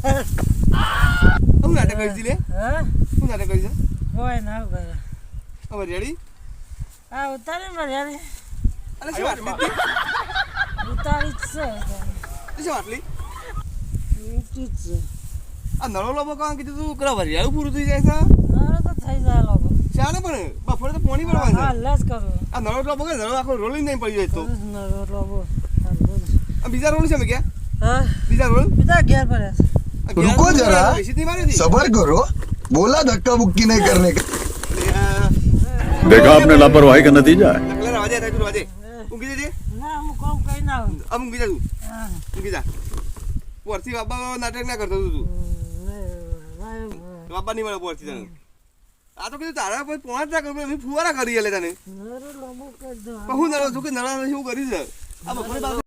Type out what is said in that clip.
હું નાટક કરી લે હા હું નાટક કરી છે કોઈ ના કરે હવે રેડી આ ઉતારી મારી અરે શું આટલી ઉતારી જ છે શું આટલી એટલી જ છે આ નળો લોબો કાં કીધું તું કરા વરિયાળું પૂરું થઈ જાય છે મારો તો થઈ જાય લોકો શાને પણ બફોરે તો પાણી ભરવાનું હા છે લસ કરું આ નળો લોબો કે નળો આખો રોલિંગ નહીં પડી જાય તો લોબો આ બીજા રોલ છે મેં ક્યાં હા બીજા રોલ બીજા ઘેર પડ્યા છે रुको जरा બેસી મારી હતી सबर करो बोला धक्का मुक्की नहीं करने का देखा आपने लापरवाही का नतीजा है નકલા રાજે થાય તું રાજે ઊંઘી જજે ના હું કોમ કઈ ના આવું આમ ઊંઘી જા તું હા ઊંઘી જા પોરથી બાબા નાટક ના કરતો તું બાબા નહીં મળે પોરથી તને આ તો કીધું તારા કોઈ પહોંચ ના કરું મેં ફુવારા કરી લે તને લોબો કરી દો પણ હું નળો છું કે નળા શું કરી છે આ બપોરે બાબા